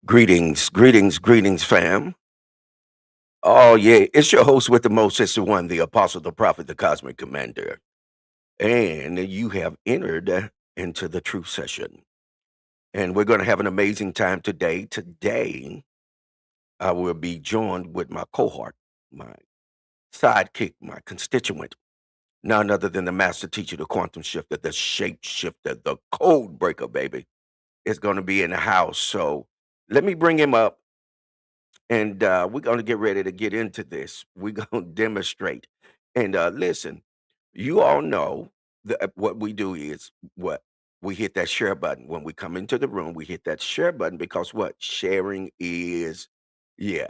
Greetings, fam. Oh, yeah, it's your host with the most. It's the one, the apostle, the prophet, the cosmic commander. And you have entered into the truth session. And we're going to have an amazing time today. Today, I will be joined with my cohort, my sidekick, my constituent, none other than the master teacher, the quantum shifter, the shape shifter, the code breaker, baby. Is going to be in the house. So let me bring him up. And we're going to get ready to get into this. We're going to demonstrate. And listen, you all know what we do is what we hit that share button. When we come into the room, we hit that share button because what? Sharing is, yeah,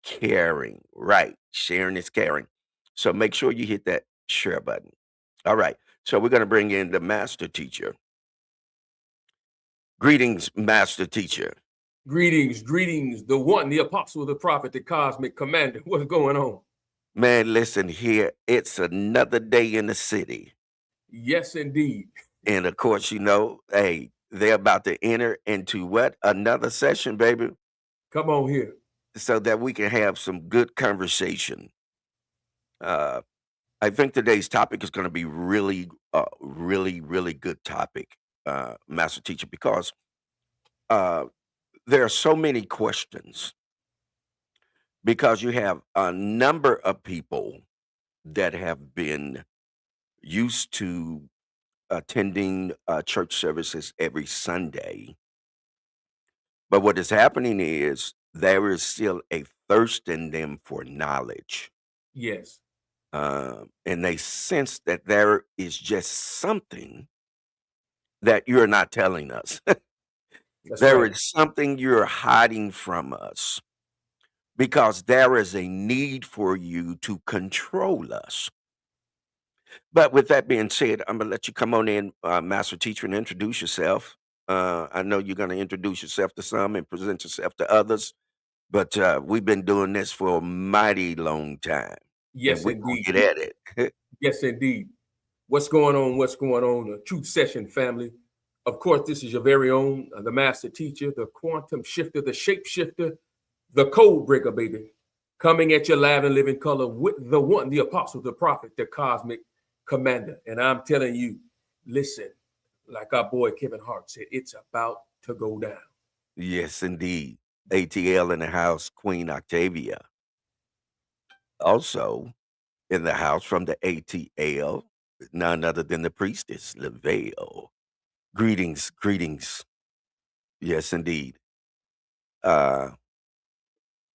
caring. Right. Sharing is caring. So make sure you hit that share button. All right. So we're going to bring in the master teacher. Greetings, master teacher. Greetings, the one, the apostle, the prophet, the cosmic commander. What's going on? Man, listen here. It's another day in the city. Yes, indeed. And of course, hey, they're about to enter into what? Another session, baby, Come on here. so that we can have some good conversation. Uh, I think today's topic is going to be really good topic, Master Teacher, because uh, there are so many questions because you have a number of people that have been used to attending church services every Sunday. But what is happening is there is still a thirst in them for knowledge. Yes. And they sense that there is just something that you're not telling us. That's There right. is something you're hiding from us because there is a need for you to control us. But with that being said, I'm gonna let you come on in, master teacher, and introduce yourself. I know you're gonna introduce yourself to some and present yourself to others, but we've been doing this for a mighty long time, and Yes, we're gonna indeed. get at it. Yes, indeed. What's going on? What's going on? The Truth Session family. Of course, this is your very own, the master teacher, the quantum shifter, the shape shifter, the code breaker, baby. Coming at your live and living color with the one, the apostle, the prophet, the cosmic commander. And I'm telling you, listen, like our boy Kevin Hart said, it's about to go down. Yes, indeed. ATL in the house, Queen Octavia. Also in the house from the ATL, none other than the priestess, Lavelle. Greetings. Yes, indeed. Uh,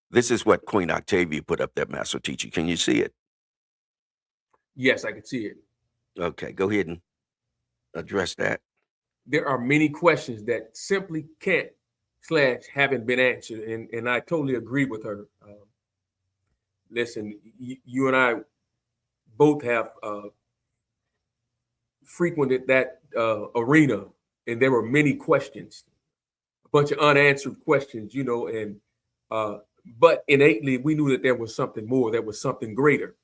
this is what Queen Octavia put up there, Master Teacher. Can you see it? Yes, I can see it. Okay, go ahead and address that. There are many questions that simply can't slash haven't been answered, and I totally agree with her. Listen, you and I both have frequented that arena, and there were many questions, a bunch of unanswered questions, and uh, but innately we knew that there was something more, there was something greater,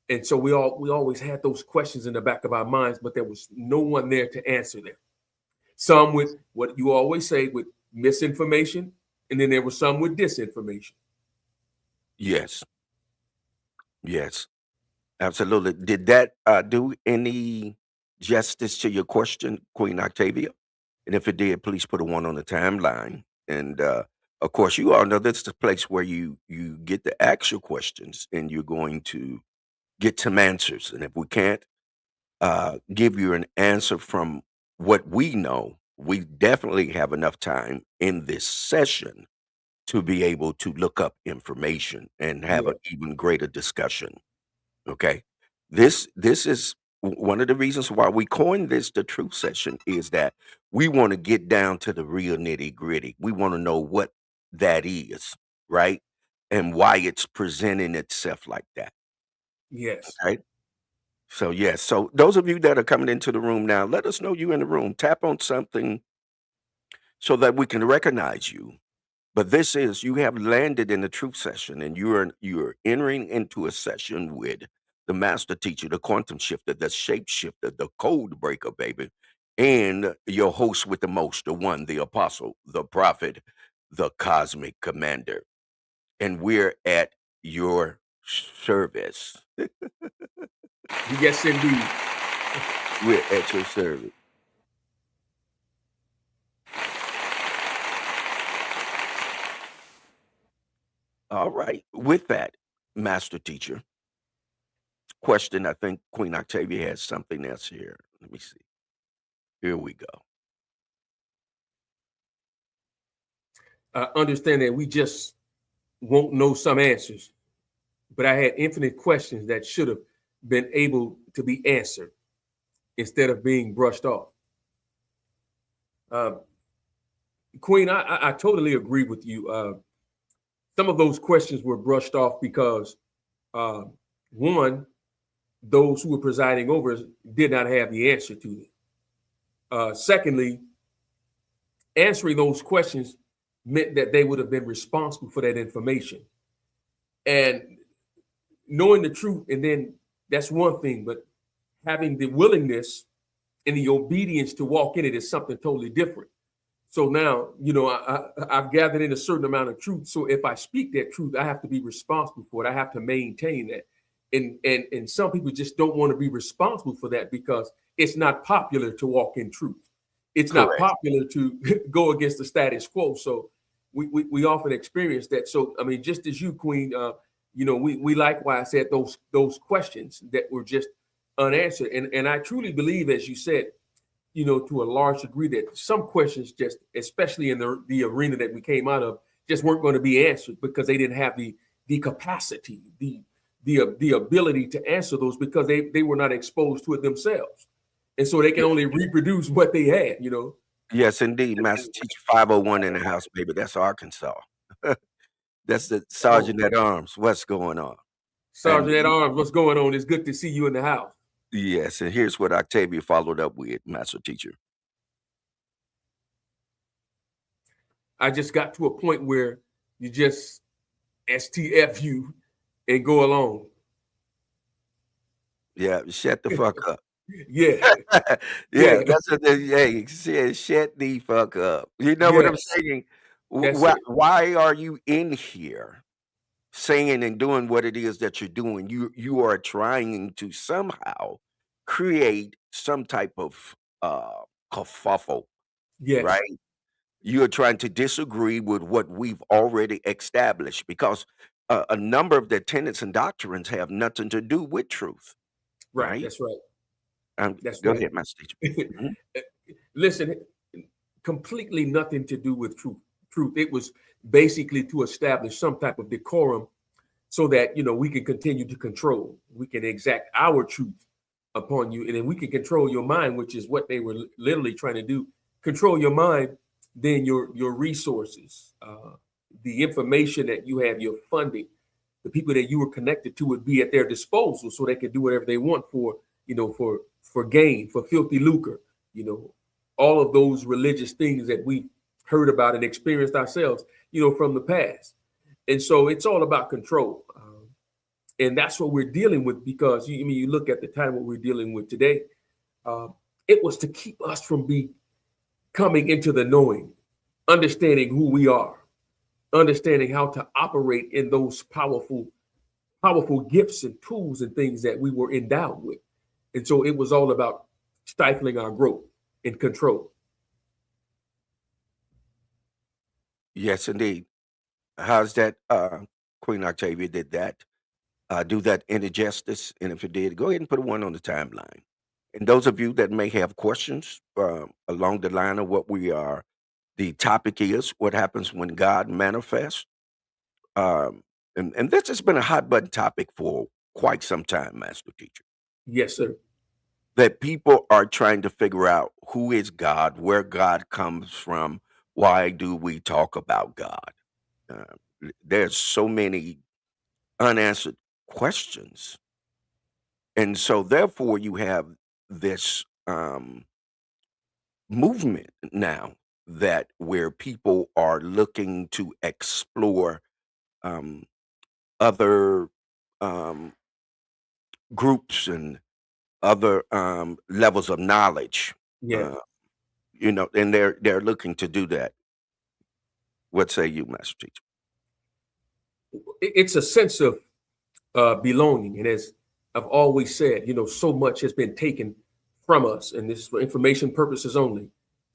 and so we always had those questions in the back of our minds, but there was no one there to answer them. Some with what you always say with misinformation, and then there was some with disinformation. Yes, yes, absolutely. Did that do any justice to your question, Queen Octavia? And if it did, please put a one on the timeline. And of course, you all know this is the place where you get the actual questions, and you're going to get some answers. And if we can't give you an answer from what we know, we definitely have enough time in this session to be able to look up information and have Yeah. an even greater discussion. Okay. This is one of the reasons why we coined this the truth session is that we want to get down to the real nitty gritty. We want to know what that is, right? And why it's presenting itself like that. Yes. Okay. So yes, so those of you that are coming into the room now, let us know you in the room. Tap on something so that we can recognize you. But this is you have landed in the truth session, and you're entering into a session with the master teacher, the quantum shifter, the shape shifter, the code breaker, baby, and your host with the most, the one, the apostle, the prophet, the Cosmic Commander, and we're at your service. Yes, indeed. We're at your service. All right. With that, Master Teacher, question. I think Queen Octavia has something else here. Let me see. Here we go. Understand that we just won't know some answers, but I had infinite questions that should have been able to be answered instead of being brushed off. Queen, I totally agree with you. Some of those questions were brushed off because, one, those who were presiding over us did not have the answer to them. Secondly, answering those questions meant that they would have been responsible for that information. And knowing the truth, and then that's one thing, but having the willingness and the obedience to walk in it is something totally different. So now, I've gathered in a certain amount of truth. So if I speak that truth, I have to be responsible for it. I have to maintain that. And some people just don't want to be responsible for that because it's not popular to walk in truth. It's not Correct. popular to go against the status quo. So we often experience that. So I mean, just as you, Queen, we likewise had those questions that were just unanswered. And I truly believe, as you said, to a large degree, that some questions, just especially in the arena that we came out of, just weren't going to be answered because they didn't have the capacity, the ability to answer those because they were not exposed to it themselves, and so they can only reproduce what they had. Yes, indeed, Master Teacher. 501 in the house, baby. That's Arkansas. That's the Oh, Sergeant at Arms. What's going on? And Sergeant at Arms, what's going on? It's good to see you in the house. yes, and here's what Octavia followed up with, Master Teacher. I just got to a point where you just STF you and go along. Yeah, shut the fuck up. Yeah, Yeah, yeah, that's what they hey, said, shut the fuck up. You know what I'm yes, saying? that's it. Why are you in here saying and doing what it is that you're doing? You are trying to somehow create some type of kerfuffle, Yes, right? You are trying to disagree with what we've already established because a number of the tenets and doctrines have nothing to do with truth, right. right? That's right. That's Go right. ahead, Master Teacher. Mhm. Listen, completely nothing to do with truth. Truth. It was basically to establish some type of decorum so that we can continue to control. We can exact our truth upon you, and then we can control your mind, which is what they were literally trying to do. Control your mind, then your resources, the information that you have, your funding, the people that you were connected to would be at their disposal, so they could do whatever they want for gain, for filthy lucre. All of those religious things that we heard about and experienced ourselves, from the past. And so it's all about control. And that's what we're dealing with because you look at the time what we're dealing with today. Uh, it was to keep us from coming into the knowing, understanding who we are, understanding how to operate in those powerful gifts and tools and things that we were endowed with. And so it was all about stifling our growth and control. Yes, indeed. How's that? Queen Octavia did that. Do that any justice? And if it did, go ahead and put a one on the timeline. And those of you that may have questions along the line of what the topic is, what happens when God manifests. Um, and this has been a hot button topic for quite some time, Master Teacher. Yes, sir. That people are trying to figure out who is God, where God comes from, why do we talk about God? Uh, there's so many unanswered questions. And so therefore you have this movement now that where people are looking to explore um, other um, groups and other levels of knowledge, Yeah. uh, and they're looking to do that. What say you, Master Teacher? It's a sense of belonging. And as I've always said, so much has been taken from us, and this is for information purposes only.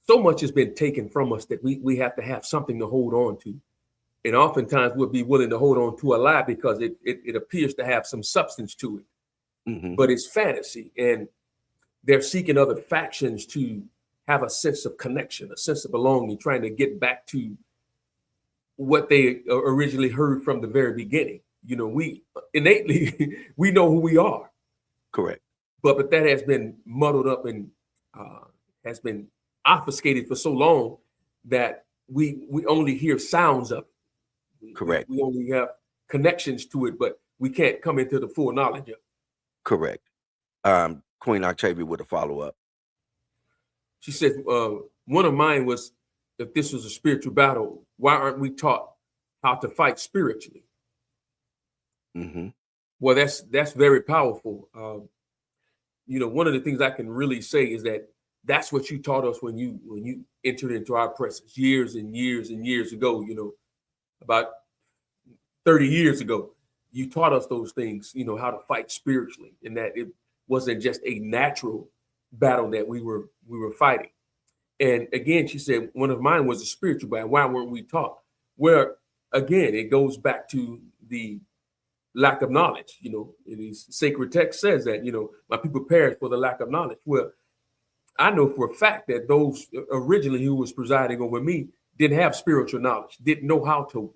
So much has been taken from us that we have to have something to hold on to. And oftentimes we'll be willing to hold on to a lie because it appears to have some substance to it. Mm-hmm. But it's fantasy. And they're seeking other factions to have a sense of connection, a sense of belonging, trying to get back to what they originally heard from the very beginning. We innately, we know who we are. Correct. But that has been muddled up and has been obfuscated for so long that we only hear sounds of it. Correct. We only have connections to it, but we can't come into the full knowledge of it. Correct. Queen Octavia with a follow-up. She said, one of mine was, if this was a spiritual battle, why aren't we taught how to fight spiritually? Mm-hmm. Well, that's very powerful. One of the things I can really say is that that's what you taught us when you entered into our presence years and years and years ago, about 30 years ago. You taught us those things, how to fight spiritually, and that it wasn't just a natural battle that we were fighting. And again, she said, one of mine was a spiritual battle. Why weren't we taught? Well, again, it goes back to the lack of knowledge. In these sacred text says that, my people perish for the lack of knowledge. Well, I know for a fact that those originally who was presiding over me didn't have spiritual knowledge, didn't know how to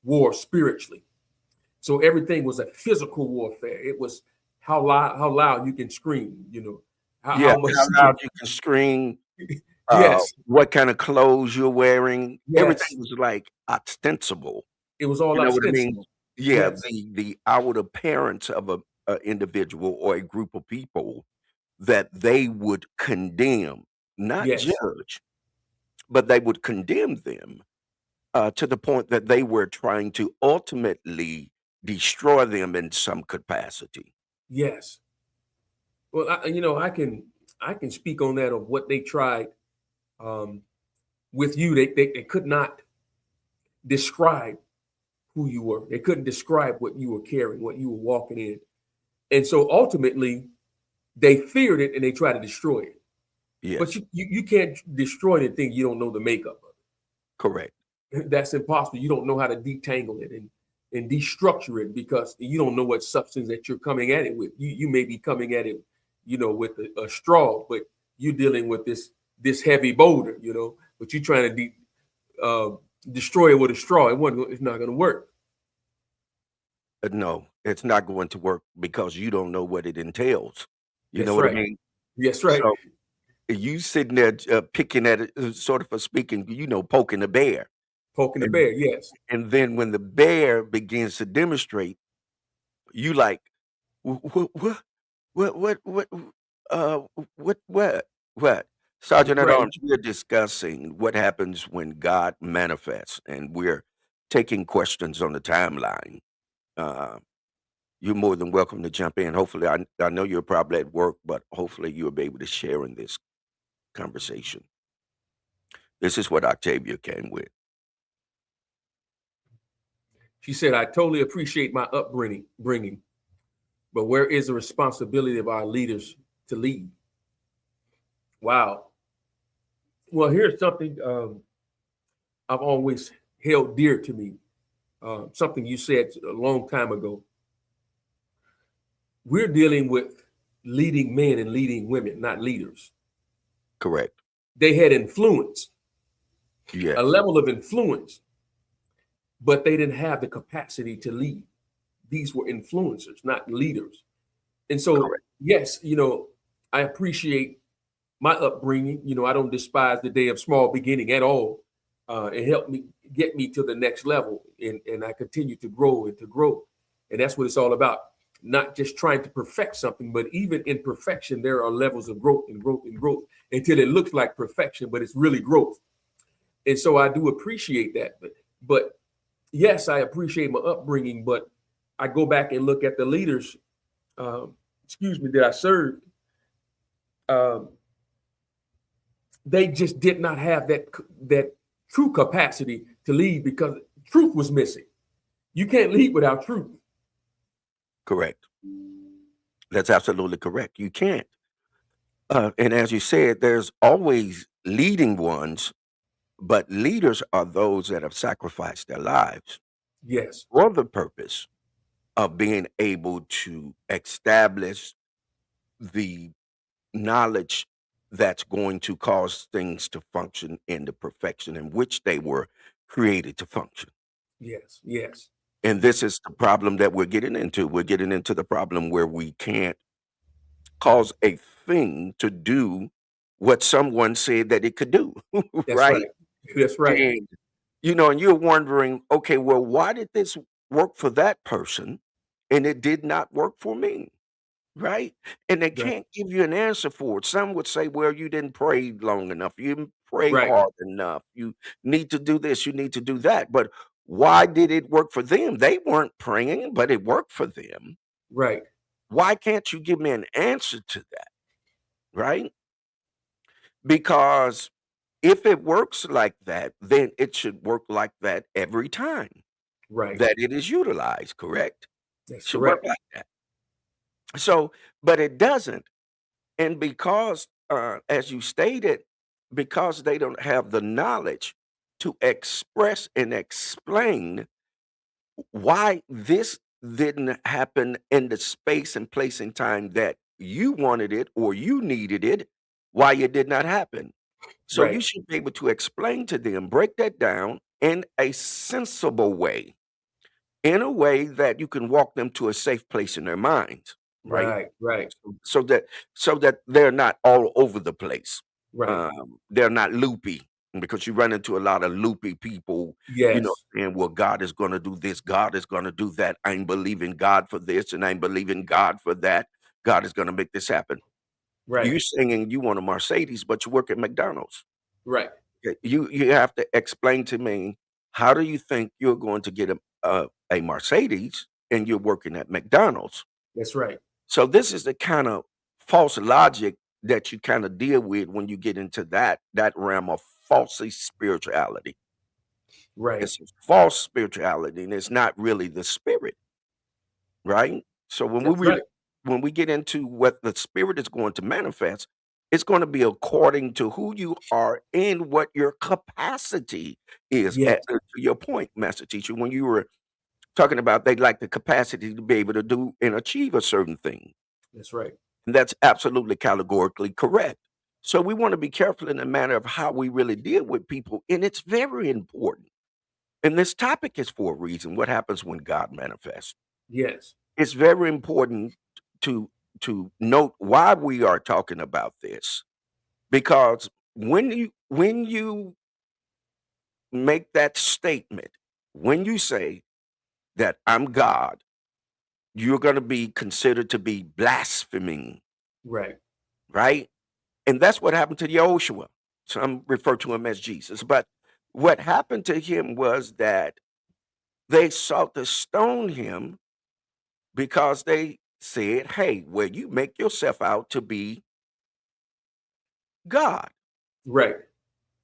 war spiritually. So everything was a physical warfare. It was how loud you can scream, how loud you can scream. Yes. What kind of clothes you're wearing. Yes. Everything was like ostensible. It was all ostensible. What I mean? Yeah, Yes. the outward appearance of a individual or a group of people that they would condemn, not judge, but they would condemn them to the point that they were trying to ultimately destroy them in some capacity. Yes. Well, I can speak on that of what they tried with you. They could not describe who you were. They couldn't describe what you were carrying, what you were walking in. And so ultimately they feared it and they tried to destroy it. Yes. But you can't destroy anything you don't know the makeup of it. Correct. That's impossible. You don't know how to detangle it and destructure it because you don't know what substance that you're coming at it with. You may be coming at it, with a straw, but you're dealing with this heavy boulder, but you're trying to destroy it with a straw. It's not going to work. No, it's not going to work because you don't know what it entails. You know what I mean? Yes, right. So you sitting there picking at it, sort of speaking, poking the bear. Poking the bear, yes. And then when the bear begins to demonstrate, you like, what? Sergeant at Arms, we're discussing what happens when God manifests, and we're taking questions on the timeline. You're more than welcome to jump in. Hopefully, I know you're probably at work, but hopefully you'll be able to share in this conversation. This is what Octavia came with. She said, I totally appreciate my upbringing, but where is the responsibility of our leaders to lead? Wow. Well, here's something I've always held dear to me. Something you said a long time ago. We're dealing with leading men and leading women, not leaders. Correct. They had influence, yeah, a level of influence, but they didn't have the capacity to lead. These were influencers, not leaders. And so, Correct. Yes, I appreciate my upbringing. I don't despise the day of small beginning at all. It helped me get me to the next level, and I continue to grow and to grow. And that's what it's all about. Not just trying to perfect something, but even in perfection, there are levels of growth and growth and growth until it looks like perfection, but it's really growth. And so I do appreciate that. But yes, I appreciate my upbringing, but I go back and look at the leaders, that I served. They just did not have that true capacity to lead because truth was missing. You can't lead without truth. Correct. That's absolutely correct. You can't. And as you said, there's always leading ones, but leaders are those that have sacrificed their lives Yes. for the purpose of being able to establish the knowledge that's going to cause things to function in the perfection in which they were created to function. Yes. Yes. And this is the problem that we're getting into. We're getting into the problem where we can't cause a thing to do what someone said that it could do, That's right? right. That's right. And and you're wondering, okay, well, why did this work for that person and it did not work for me? Right? And they Right. can't give you an answer for it. Some would say, well, you didn't pray long enough. You didn't pray Right. hard enough. You need to do this. You need to do that. But why did it work for them? They weren't praying, but it worked for them. Right. Why can't you give me an answer to that? Right? Because if it works like that, then it should work like that every time Right. that it is utilized, correct? That's Should work correct. like that. So, but it doesn't. And because, as you stated, because they don't have the knowledge to express and explain why this didn't happen in the space and place and time that you wanted it or you needed it, why it did not happen. So you Right. should be able to explain to them, break that down in a sensible way, in a way that you can walk them to a safe place in their minds, right? Right. Right. So that they're not all over the place. Right. They're not loopy because you run into a lot of loopy people, Yes. saying, "Well, God is going to do this, God is going to do that. I'm believing God for this, and I'm believing God for that. God is going to make this happen." Right. You singing you want a Mercedes, but you work at McDonald's. Right. Okay, you have to explain to me how do you think you're going to get a Mercedes and you're working at McDonald's? That's right. So this is the kind of false logic that you kind of deal with when you get into that realm of falsely spirituality. Right. It's false spirituality, and it's not really the spirit, right? So That's right. when we get into what the spirit is going to manifest, it's going to be according to who you are and what your capacity is. Yes. To your point, Master Teacher, when you were talking about they like the capacity to be able to do and achieve a certain thing. That's right. And that's absolutely categorically correct. So we want to be careful in the manner of how we really deal with people. And it's very important. And this topic is for a reason. What happens when God manifests? Yes. It's very important to note why we are talking about this. Because when you make that statement, when you say that I'm God, you're going to be considered to be blaspheming, Right. right? And that's what happened to Yehoshua. Some refer to him as Jesus. But what happened to him was that they sought to stone him because they said, hey, well, you make yourself out to be God. Right.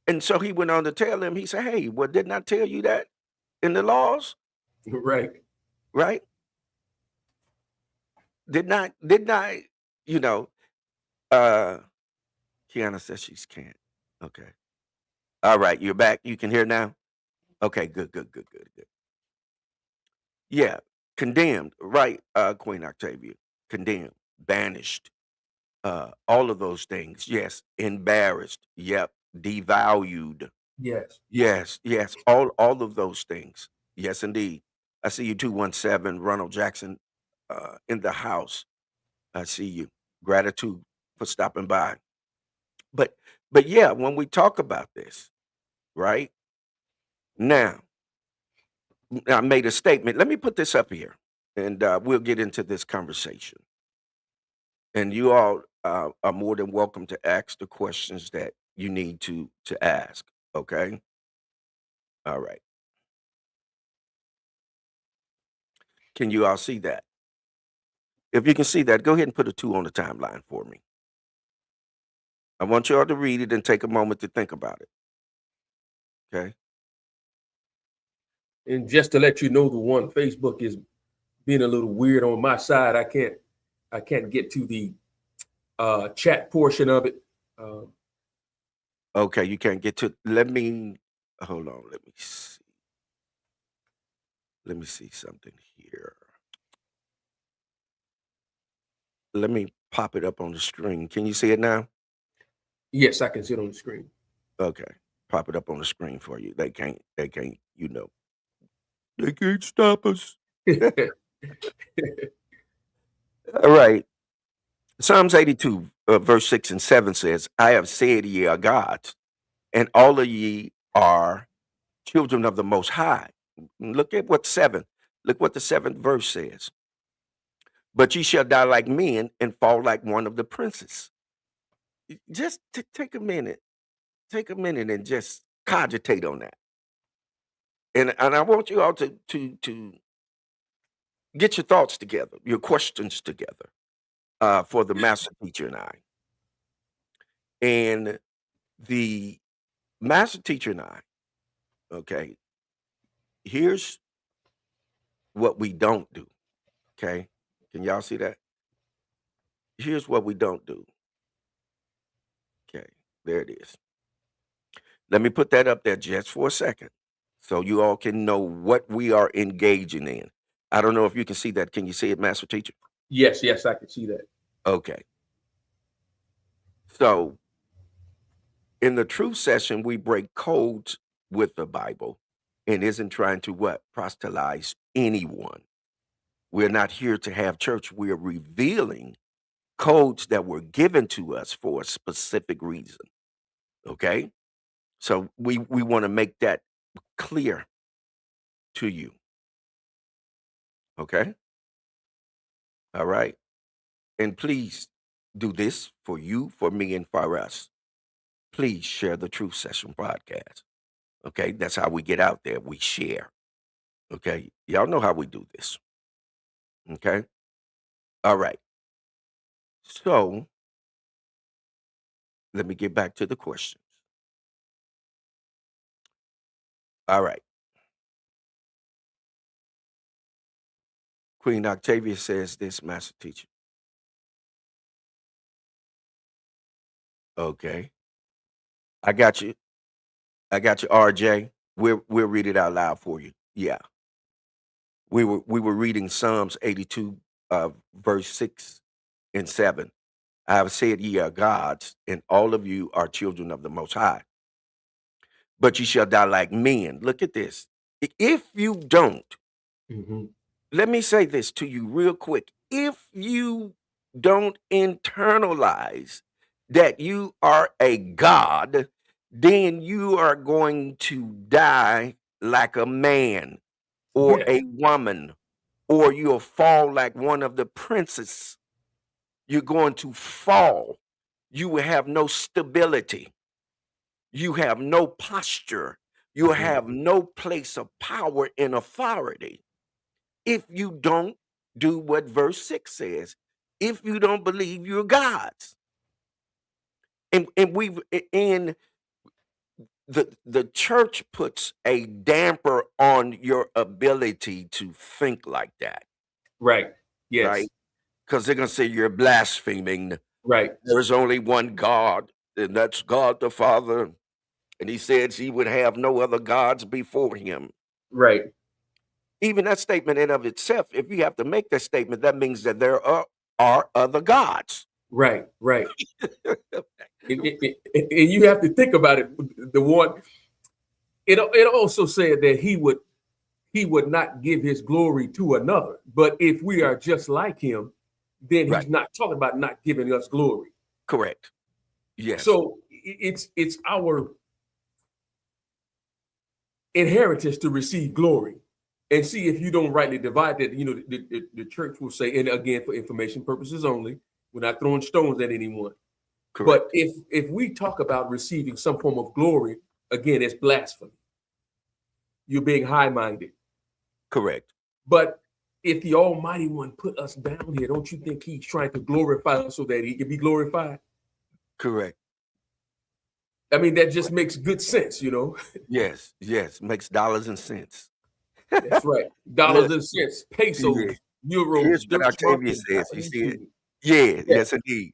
And so he went on to tell them, he said, hey, well, didn't I tell you that in the laws? Right. Right? Didn't I, you know, uh Kiana says she can't. Okay. All right, you're back. You can hear now? Okay, good, good, good, good, good. Yeah, condemned, right, Queen Octavia. Condemned, banished, all of those things. Yes, embarrassed. Yep, devalued. Yes. Yes, yes, all of those things. Yes, indeed. I see you 217, Ronald Jackson, in the house. I see you. Gratitude for stopping by. But yeah, when we talk about this, right? Now, I made a statement. Let me put this up here, and we'll get into this conversation. And you all are more than welcome to ask the questions that you need to ask. Okay. All right. Can you all see that? If you can see that, go ahead and put a 2 on the timeline for me. I want you all to read it and take a moment to think about it. Okay. And just to let you know, the one Facebook is being a little weird on my side. I can't get to the chat portion of it. Okay, you can't get to. Let me hold on. Let me see. Let me see something here. Let me pop it up on the screen. Can you see it now? Yes, I can see it on the screen. Okay, pop it up on the screen for you. They can't. They can't. You know, they can't stop us. All right. Psalms 82, verse 6 and 7 says, I have said ye are gods, and all of ye are children of the Most High. Look at what 7. Look what the 7th verse says. But ye shall die like men and fall like one of the princes. Just take a minute. Take a minute and just cogitate on that. And I want you all to get your thoughts together, your questions together, for the master teacher and I. And the master teacher and I, okay, here's what we don't do. Okay. Can y'all see that? Here's what we don't do. Okay. There it is. Let me put that up there just for a second so you all can know what we are engaging in. I don't know if you can see that. Can you see it, master teacher? Yes, I can see that. Okay. So in the truth session, we break codes with the Bible and isn't trying to what? Proselytize anyone. We're not here to have church. We're revealing codes that were given to us for a specific reason. Okay? So we want to make that clear to you. Okay? All right? And please do this for you, for me, and for us. Please share the Truth Session podcast. Okay? That's how we get out there. We share. Okay? Y'all know how we do this. Okay? All right. So let me get back to the questions. All right. Queen Octavia says this, master teacher. Okay. I got you. I got you, RJ. We'll read it out loud for you. Yeah. We were reading Psalms 82, verse 6 and 7. I have said ye are gods, and all of you are children of the Most High. But ye shall die like men. Look at this. If you don't, let me say this to you real quick. If you don't internalize that you are a God, then you are going to die like a man or Yeah. a woman, or you'll fall like one of the princes. You're going to fall. You will have no stability. You have no posture. You have no place of power and authority if you don't do what verse 6 says, if you don't believe you're gods. And we've in the church puts a damper on your ability to think like that. Right. Yes. Right? Because they're gonna say you're blaspheming. Right. There's only one God, and that's God the Father. And he says he would have no other gods before him. Right. Even that statement in of itself, if you have to make that statement, that means that there are other gods. Right. And you have to think about it. The one, it also said that he would not give his glory to another. But if we are just like him, then he's not talking about not giving us glory. Correct. Yes. So it's our inheritance to receive glory. And see, if you don't rightly divide that, the church will say, and again, for information purposes only, we're not throwing stones at anyone. Correct. But if we talk about receiving some form of glory, again, it's blasphemy. You're being high-minded. Correct. But if the Almighty One put us down here, don't you think he's trying to glorify us so that he can be glorified? Correct. I mean, that just makes good sense, Yes, makes dollars and cents. That's right. Dollars and Listen, cents, yeah. pesos, euros, Here's what Deutschmark, Octavia and says. You see it? Japanese. Yeah, Yeah, yes, indeed.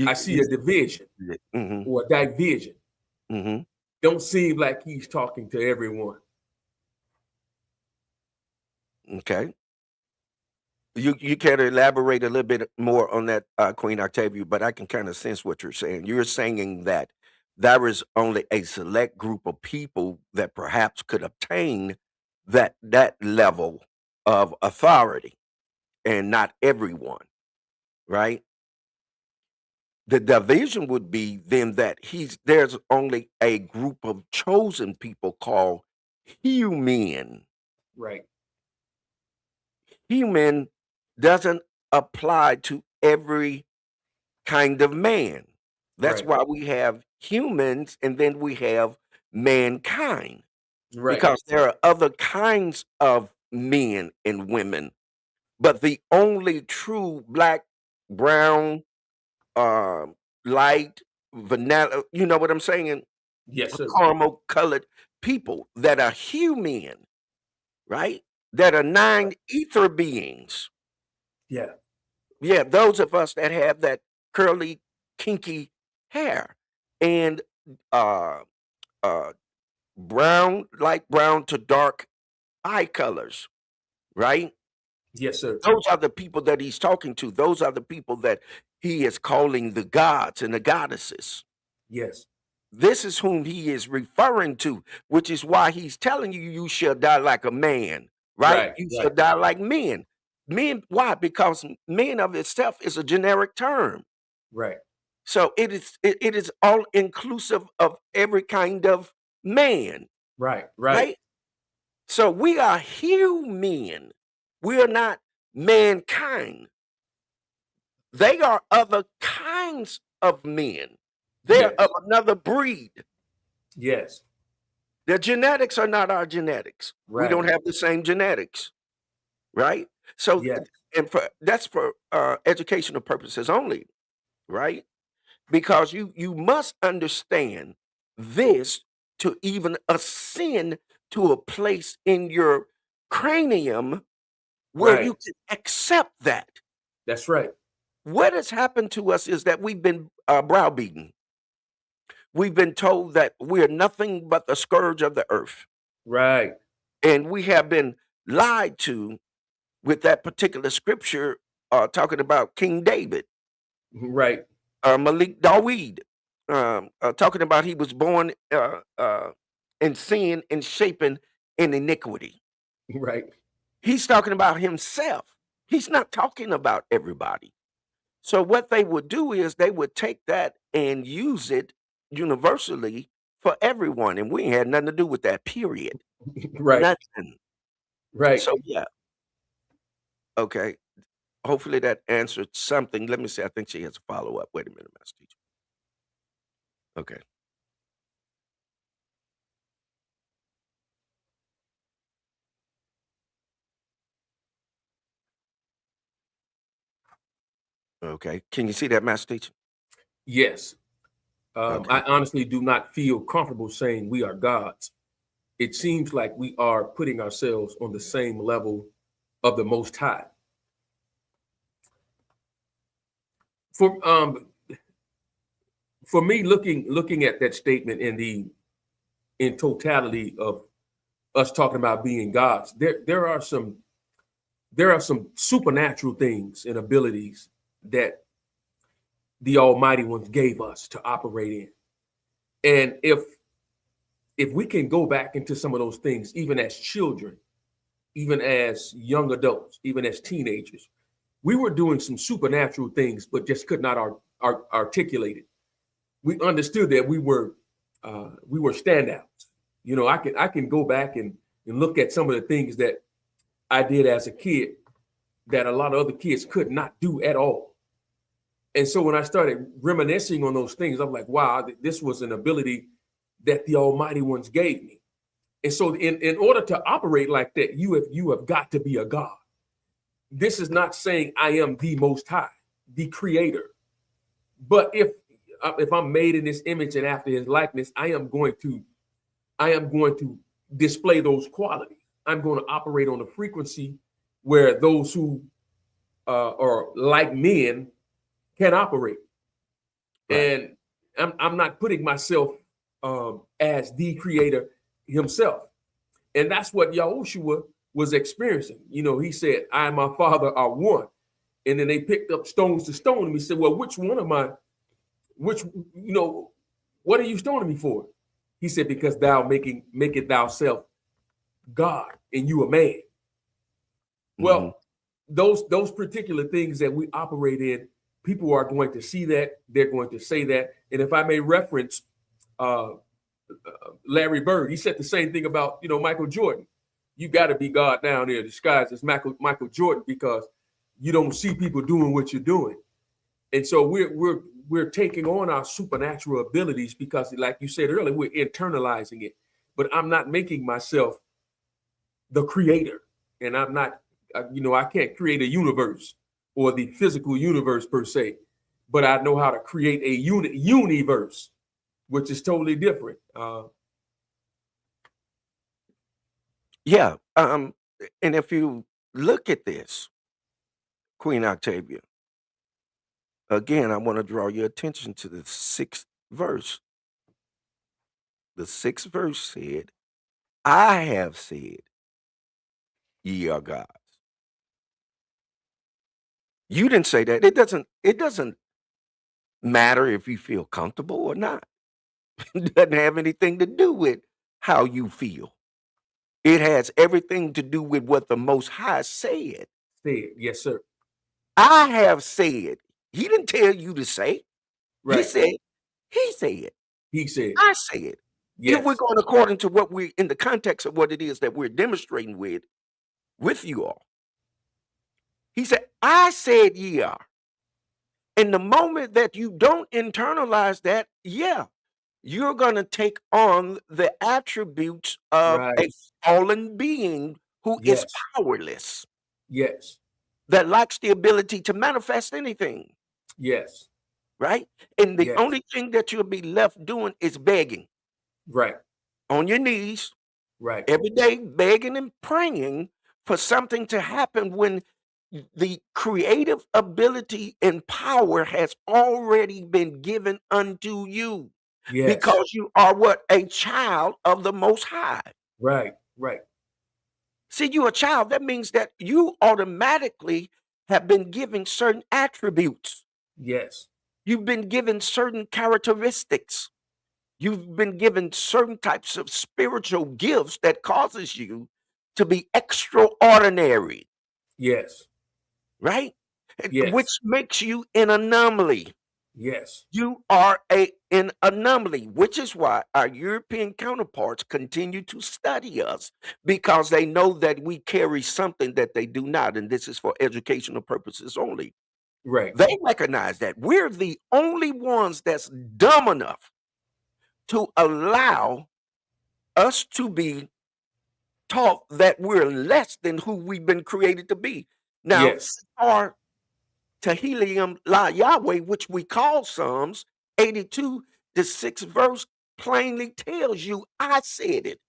I see a division Mm-hmm, or a division. mm-hmm. Don't seem like he's talking to everyone. Okay. You can elaborate a little bit more on that, Queen Octavia, but I can kind of sense what you're saying. You're saying that there is only a select group of people that perhaps could obtain that level of authority, and not everyone, right? The division would be then that there's only a group of chosen people called human. Right. Human doesn't apply to every kind of man. That's Right. why we have humans and then we have mankind, Right. because there are other kinds of men and women, but the only true black, brown, um, light, vanilla, you know what I'm saying? Yes, sir. Caramel colored people that are human, right? That are nine ether beings. Yeah. Yeah, those of us that have that curly, kinky hair and uh uh brown, light brown to dark eye colors, right? Yes, sir. Those are the people that he's talking to. Those are the people that he is calling the gods and the goddesses. Yes. This is whom he is referring to, which is why he's telling you, you shall die like a man, right? Right. You shall Right. die like men. Men, why? Because men of itself is a generic term. Right. So it is all inclusive of every kind of man, Right. Right. right? So we are human. We are not mankind. They are other kinds of men. They're Yes. of another breed. Yes. Their genetics are not our genetics. We Right. don't have the same genetics, right? So, Yes. and for that's for educational purposes only, right? Because you must understand this to even ascend to a place in your cranium where Right. you can accept that. That's right. What has happened to us is that we've been browbeaten. We've been told that we're nothing but the scourge of the earth. Right. And we have been lied to with that particular scripture talking about King David, Right. Malik Dawid, talking about he was born in sin and shapen in iniquity. Right. He's talking about himself. He's not talking about everybody. So what they would do is they would take that and use it universally for everyone, and we ain't had nothing to do with that. Period. Right. Nothing. Right. So yeah, okay. Hopefully that answered something. Let me see. I think she has a follow up. Wait a minute, Master Teacher. Okay. Okay. Can you see that, Master Teacher? Yes. Okay. I honestly do not feel comfortable saying we are gods. It seems like we are putting ourselves on the same level of the Most High. For for me, looking at that statement in totality of us talking about being gods, there are some supernatural things and abilities that the Almighty Ones gave us to operate in. And if we can go back into some of those things, even as children, even as young adults, even as teenagers, we were doing some supernatural things, but just could not articulate it. We understood that we were standouts. You know, I can go back and look at some of the things that I did as a kid that a lot of other kids could not do at all. And so when I started reminiscing on those things, I'm like, wow, this was an ability that the Almighty Ones gave me. And so in order to operate like that, you have got to be a God. This is not saying I am the Most High, the Creator. But if I'm made in His image and after His likeness, I am going to display those qualities. I'm going to operate on a frequency where those who are like men can operate. Right. And I'm not putting myself as the creator himself. And that's what Yahushua was experiencing. You know, he said, I and my father are one. And then they picked up stones to stone him. He said, well, which one am I? Which, you know, what are you stoning me for? He said, because thou make it thyself God and you a man. Well, those particular things that we operate in, people are going to see that, they're going to say that. And if I may reference Larry Bird, he said the same thing about, you know, Michael Jordan. You got to be God down there disguised as Michael Jordan because you don't see people doing what you're doing. And so we're taking on our supernatural abilities because, like you said earlier, we're internalizing it. But I'm not making myself the creator, and I'm not, you know, I can't create a universe or the physical universe per se, but I know how to create a universe, which is totally different. Yeah. And if you look at this, Queen Octavia, again, I want to draw your attention to the 6th verse. The 6th verse said, I have said, ye are gods. You didn't say that. It doesn't matter if you feel comfortable or not. It doesn't have anything to do with how you feel. It has everything to do with what the Most High said. Yes, sir. I have said. He didn't tell you to say. Right. He said. He said. I said. Yes. If we're going according to what we in the context of what it is that we're demonstrating with you all. He said, I said ye are. And the moment that you don't internalize that, yeah, you're going to take on the attributes of a fallen being who is powerless. Yes. That lacks the ability to manifest anything. Yes. Right? And the only thing that you'll be left doing is begging. Right. On your knees. Right. Every day begging and praying for something to happen when the creative ability and power has already been given unto you. Yes. Because you are what? A child of the Most High. Right. Right. See, you're a child. That means that you automatically have been given certain attributes. Yes. You've been given certain characteristics. You've been given certain types of spiritual gifts that causes you to be extraordinary. Yes. Right? Yes. Which makes you an anomaly. Yes. You are an anomaly, which is why our European counterparts continue to study us because they know that we carry something that they do not, and this is for educational purposes only. Right. They recognize that we're the only ones that's dumb enough to allow us to be taught that we're less than who we've been created to be. Now, our Tehillim La Yahweh, which we call Psalms 82, the 6th verse plainly tells you, I said it.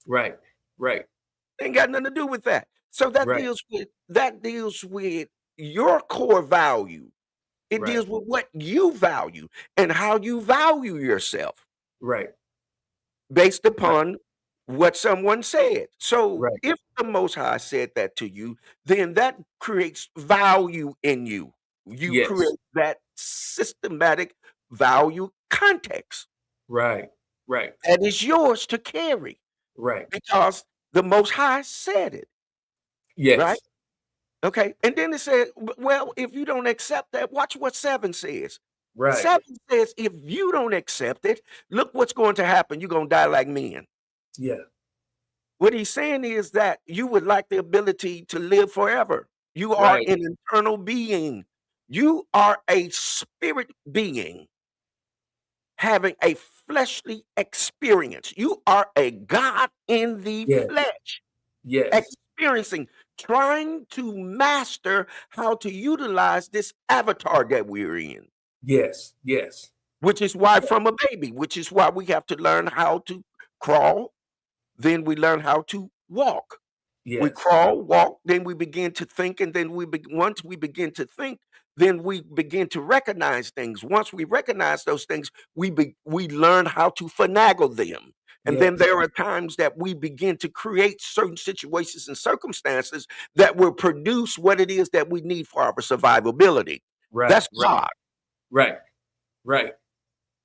Right. Right. Ain't got nothing to do with that. So that deals with your core value. It deals with what you value and how you value yourself. Right. Based upon what someone said. So if the Most High said that to you, then that creates value in you. You create that systematic value context. Right. Right. That is yours to carry. Right. Because the Most High said it. Yes. Right? Okay. And then it said, well, if you don't accept that, watch what 7 says. Right. 7 says, if you don't accept it, look what's going to happen. You're going to die like men. Yeah. What he's saying is that you would like the ability to live forever. You are an eternal being. You are a spirit being having a fleshly experience. You are a God in the flesh. Yes. Experiencing, trying to master how to utilize this avatar that we're in. Yes. Yes. Which is why from a baby, which is why we have to learn how to crawl. Then we learn how to walk. We Yes. crawl, walk, then we begin to think, and then once we begin to think, then we begin to recognize things. Once we recognize those things, we learn how to finagle them. And then Yes. there are times that we begin to create certain situations and circumstances that will produce what it is that we need for our survivability. Right. That's Right. God. Right. Right.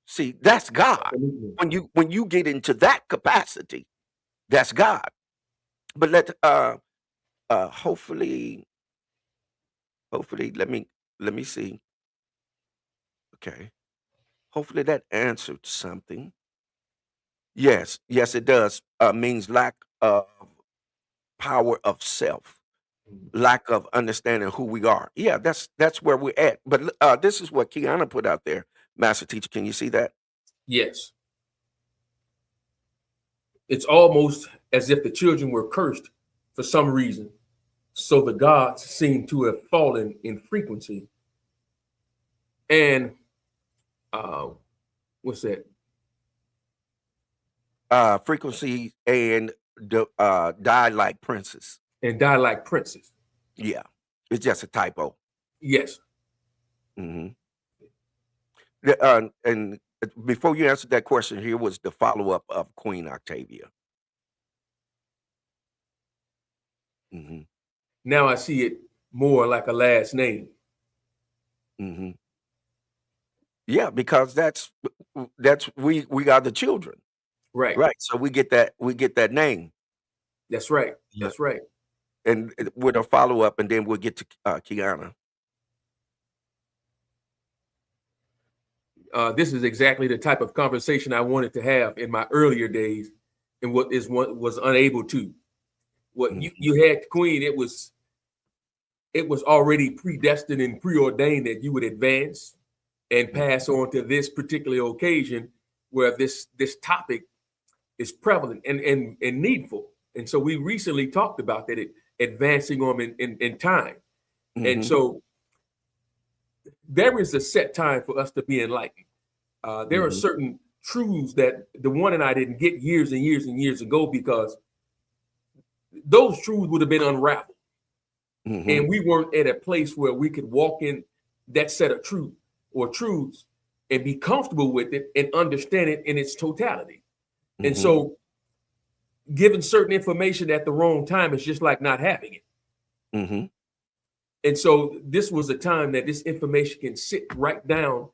See, that's God. Absolutely. When you get into that capacity, that's God. But hopefully let me see. Okay. Hopefully that answered something. Yes, yes, it does. Means lack of power of self, Mhm. lack of understanding who we are. Yeah, that's where we're at. But this is what Kiana put out there. Master teacher, can you see that? Yes. It's almost as if the children were cursed for some reason. So the gods seem to have fallen in frequency. And what's that? Frequency and die like princess. And die like princes. Yeah, it's just a typo. Yes. hmm and before you answer that question, here was the follow up of Queen Octavia. hmm Now I see it more like a last name. hmm Yeah, because that's we are the children, Right. right? So we get that name, That's right. yeah. That's right. And with a follow up, and then we'll get to Kiana. This is exactly the type of conversation I wanted to have in my earlier days, and what was unable to. What Mhm, you had, Queen, it was already predestined and preordained that you would advance and mhm, pass on to this particular occasion where this topic is prevalent and needful. And so we recently talked about that, advancing on in time. And mhm, so there is a set time for us to be enlightened. There are mhm, certain truths that the one and I didn't get years and years and years ago, because those truths would have been unraveled. mhm, And we weren't at a place where we could walk in that set of truth or truths and be comfortable with it and understand it in its totality. And mhm, so given certain information at the wrong time is just like not having it. mhm. And so this was a time that this information can sit right down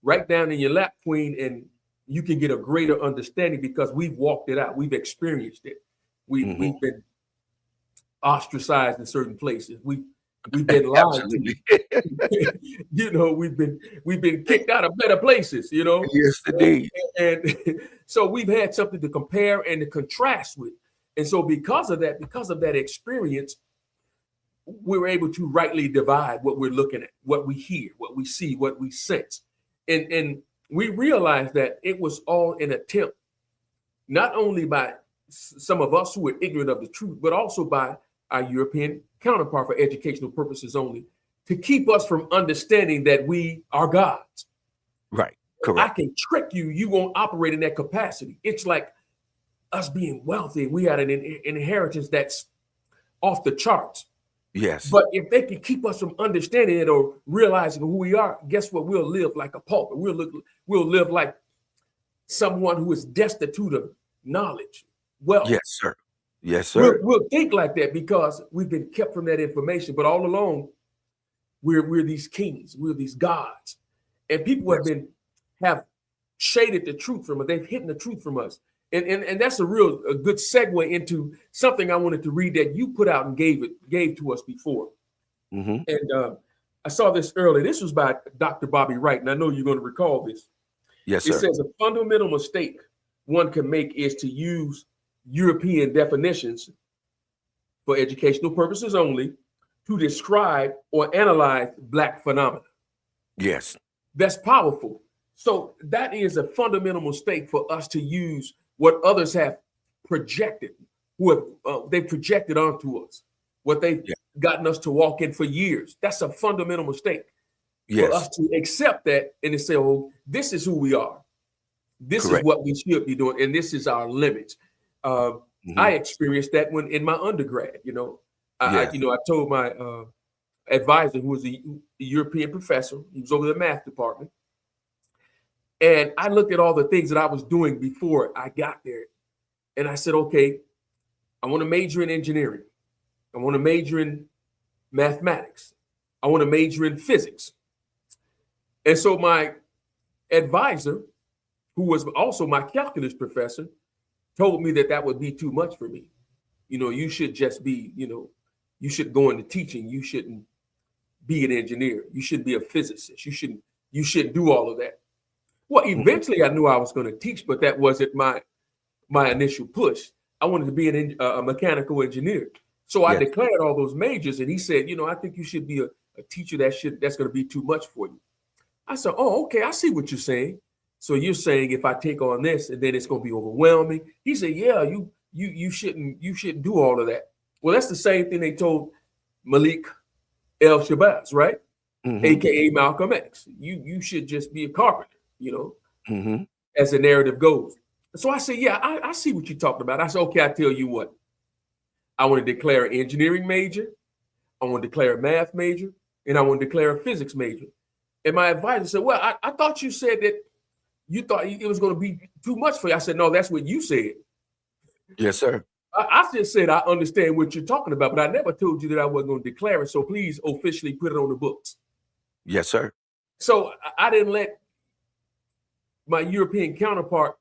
in your lap, Queen, and you can get a greater understanding because we've walked it out. We've experienced it. Mhm. We've been ostracized in certain places. We've been lied to. Absolutely. We've been kicked out of better places, Yes, indeed. and so we've had something to compare and to contrast with. And so because of that experience, we're able to rightly divide what we're looking at, what we hear, what we see, what we sense. And we realize that it was all an attempt, not only by some of us who were ignorant of the truth, but also by our European counterpart for educational purposes only, to keep us from understanding that we are gods. Right. I Correct. can trick you, you won't operate in that capacity. It's like us being wealthy. We had an inheritance that's off the charts. Yes. But if they can keep us from understanding it or realizing who we are, guess what? We'll live like a pauper. We'll live like someone who is destitute of knowledge, wealth. Yes, sir. Yes, We'll, sir. we'll think like that because we've been kept from that information. But all along, we're these kings, we're these gods, and people Yes. have shaded the truth from us. They've hidden the truth from us, and that's a good segue into something I wanted to read that you put out and gave to us before. hmm And I saw this earlier. This was by Dr. Bobby Wright, and I know you're going to recall this. Yes, It sir. says a fundamental mistake one can make is to use European definitions for educational purposes only to describe or analyze Black phenomena. Yes. That's powerful. So that is a fundamental mistake for us to use what others have projected, they've projected onto us, what they've Yeah. gotten us to walk in for years. That's a fundamental mistake for us Yes. to accept that and to say, "Oh, this is who we are. This is Correct. what we should be doing, and this is our limits." I Mhm. experienced that when in my undergrad. Yes. I told my advisor, who was a European professor, he was over the math department, and I looked at all the things that I was doing before I got there, and I said, okay, I want to major in engineering. I want to major in mathematics. I want to major in physics. And so my advisor, who was also my calculus professor, told me that that would be too much for me. You should just be, you should go into teaching. You shouldn't be an engineer. You shouldn't be a physicist. You shouldn't do all of that. Well, Mhm. eventually I knew I was going to teach, but that wasn't my initial push. I wanted to be a mechanical engineer. So I Yes. declared all those majors, and he said, I think you should be a teacher. That's going to be too much for you. I said, oh, okay, I see what you're saying. So you're saying if I take on this and then it's going to be overwhelming. He said, yeah, you shouldn't do all of that. Well, that's the same thing they told Malik El Shabazz, right? Mhm. AKA Malcolm X. You should just be a carpenter, Mhm. as the narrative goes. So I said, yeah, I see what you're talking about. I said, okay, I tell you what. I want to declare an engineering major. I want to declare a math major, and I want to declare a physics major. And my advisor said, well, I thought you said that you thought it was going to be too much for you. I said, no, that's what you said. Yes, sir. I just said I understand what you're talking about, but I never told you that I wasn't going to declare it. So please officially put it on the books. Yes, sir. So I didn't let my European counterpart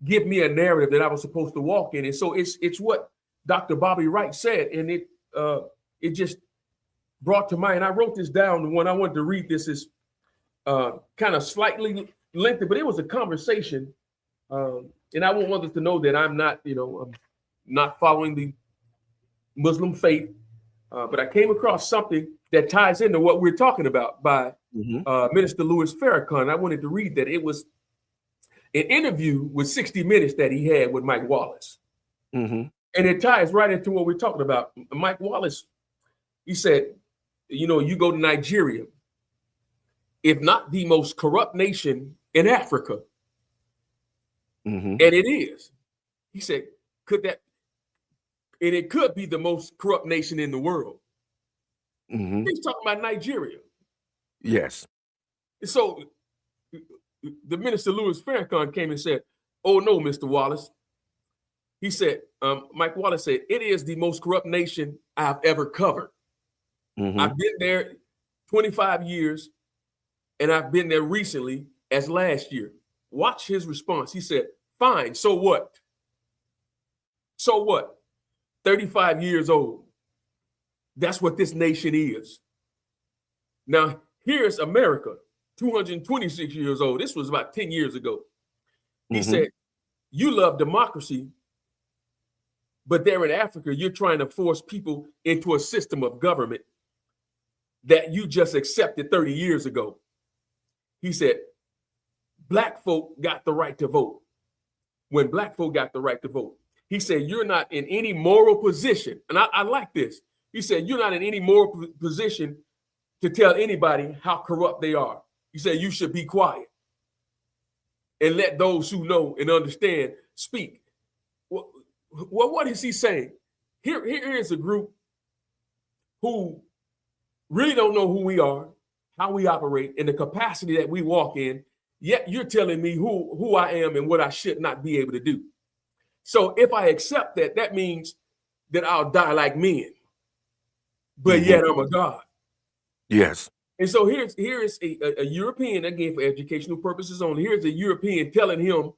give me a narrative that I was supposed to walk in. And so it's what Dr. Bobby Wright said, and it just brought to mind. I wrote this down. The one I wanted to read this is kind of slightly lengthy, but it was a conversation. And I want others to know that I'm not following the Muslim faith, but I came across something that ties into what we're talking about by Mhm. Minister Louis Farrakhan. I wanted to read that. It was an interview with 60 Minutes that he had with Mike Wallace. Mhm. And it ties right into what we're talking about. Mike Wallace, he said, you go to Nigeria, if not the most corrupt nation in Africa, Mhm. and it is. He said, could that, and it could be the most corrupt nation in the world. Mhm. He's talking about Nigeria. Yes. So the minister Louis Farrakhan came and said, oh no, Mr. Wallace. He said, Mike Wallace said, it is the most corrupt nation I've ever covered. Mhm. I've been there 25 years, and I've been there recently as last year. Watch his response. He said, fine, so what? So what? 35 years old. That's what this nation is. Now, here's America, 226 years old. This was about 10 years ago. He Mhm. said, you love democracy, but there in Africa, you're trying to force people into a system of government that you just accepted 30 years ago. He said, Black folk got the right to vote. When Black folk got the right to vote, he said, you're not in any moral position. And I like this. He said, you're not in any moral position to tell anybody how corrupt they are. He said, you should be quiet and let those who know and understand speak. Well, what is he saying? Here is a group who really don't know who we are, how we operate, and the capacity that we walk in. Yet you're telling me who I am and what I should not be able to do. So if I accept that, that means that I'll die like men, but Mhm. yet I'm a God. Yes. And so here's a European, again, for educational purposes only. Here's a European telling him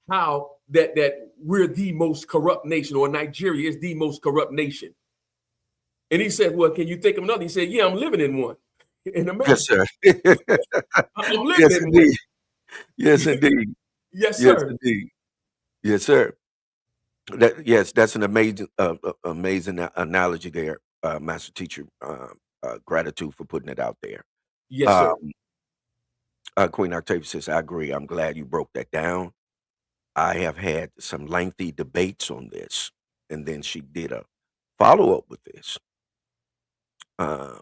how that we're the most corrupt nation, or Nigeria is the most corrupt nation. And he said, well, can you think of another? He said, yeah, I'm living in one in Yes, America. sir. I'm living Yes, in one. indeed. Yes, indeed. Yes, Yes, sir. indeed. Yes, sir. Yes, that's an amazing analogy there, master teacher. Gratitude for putting it out there. Yes, Uh, sir. Queen Octavia says, I agree. I'm glad you broke that down. I have had some lengthy debates on this, and then she did a follow up with this. Uh,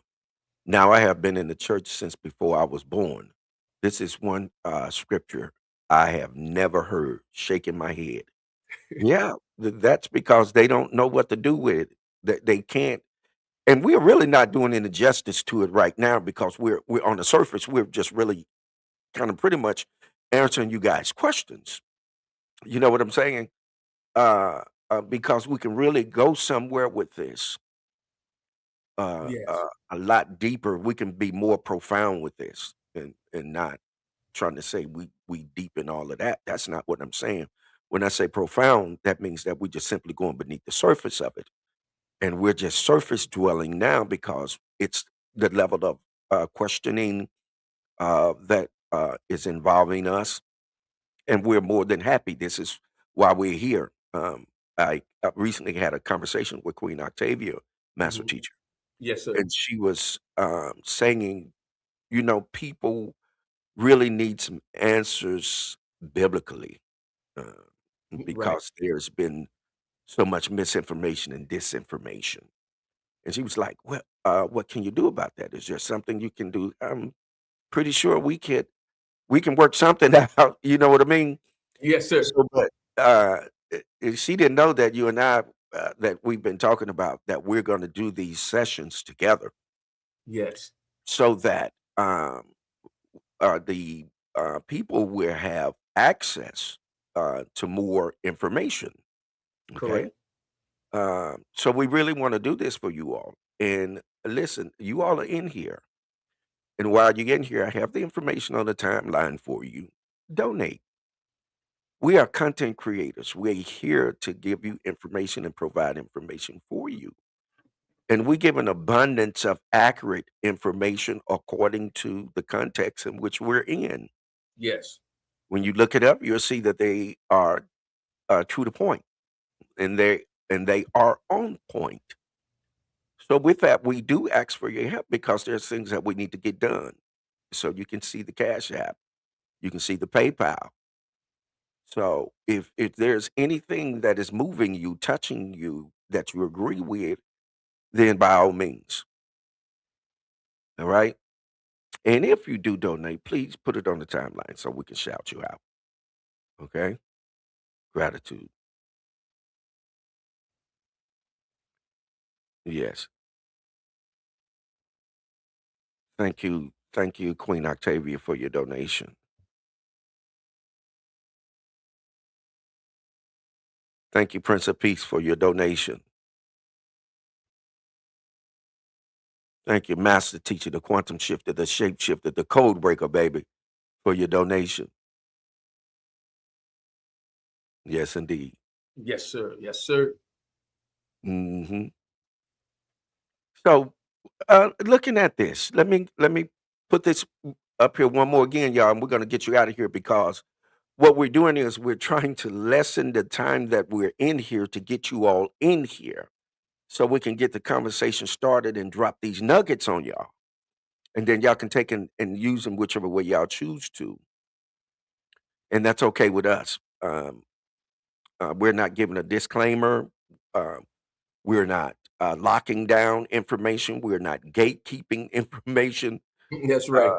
Now I have been in the church since before I was born. This is one scripture I have never heard, shaking my head. Yeah, that's because they don't know what to do with it. That they can't, and we're really not doing any justice to it right now because we're on the surface. We're just really kind of pretty much answering you guys' questions. You know what I'm saying? Uh, because we can really go somewhere with this, Yes, a lot deeper. We can be more profound with this, and not trying to say we deep in all of that. That's not what I'm saying. When I say profound, that means that we're just simply going beneath the surface of it, and we're just surface dwelling now because it's the level of questioning that is involving us, and we're more than happy. This is why we're here. I recently had a conversation with Queen Octavia, master hmm, teacher, yes, sir. and she was saying, people really need some answers biblically, uh, Right. because there's been so much misinformation and disinformation. And she was like, "Well, what can you do about that? Is there something you can do?" I'm pretty sure we can work something out. You know what I mean? Yes, sir. So, but she didn't know that you and I, that we've been talking about that we're going to do these sessions together Yes. so that the people will have access to more information. Okay. Correct. So we really want to do this for you all. And listen, you all are in here. And while you're in here, I have the information on the timeline for you. Donate. We are content creators. We're here to give you information and provide information for you. And we give an abundance of accurate information according to the context in which we're in. Yes. When you look it up, you'll see that they are true to point, and they are on point. So with that, we do ask for your help because there's things that we need to get done. So you can see the Cash App, you can see the PayPal. So if there's anything that is moving you, touching you that you agree with, then by all means, all right. And if you do donate, please put it on the timeline so we can shout you out. Okay, gratitude. Yes, thank you, Queen Octavia, for your donation. Thank you, Prince of Peace, for your donation. Thank you, Master Teacher, the Quantum Shifter, the Shape Shifter, the Code Breaker, baby, for your donation. Yes, indeed. Yes, sir. Yes, sir. Hmm. So, looking at this, let me put this up here one more again, y'all, and we're going to get you out of here because what we're doing is we're trying to lessen the time that we're in here to get you all in here, so we can get the conversation started and drop these nuggets on y'all, and then y'all can take and use them whichever way y'all choose to, and that's okay with us. We're not giving a disclaimer. Uh, we're not locking down information. We're not gatekeeping information. That's right.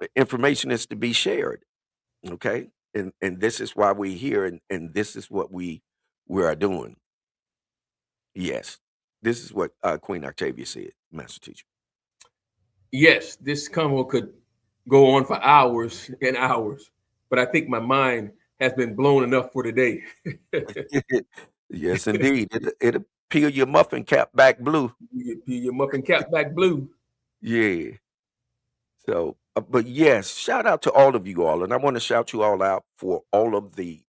Uh, Information is to be shared. Okay, and this is why we're here, and this is what we are doing. Yes, this is what Queen Octavia said, Master Teacher. Yes, this convo could go on for hours and hours, but I think my mind has been blown enough for today. Yes, indeed. It'll peel your muffin cap back blue. Your muffin cap back blue. Yeah. So, but yes, shout out to all of you all, and I want to shout you all out for all of the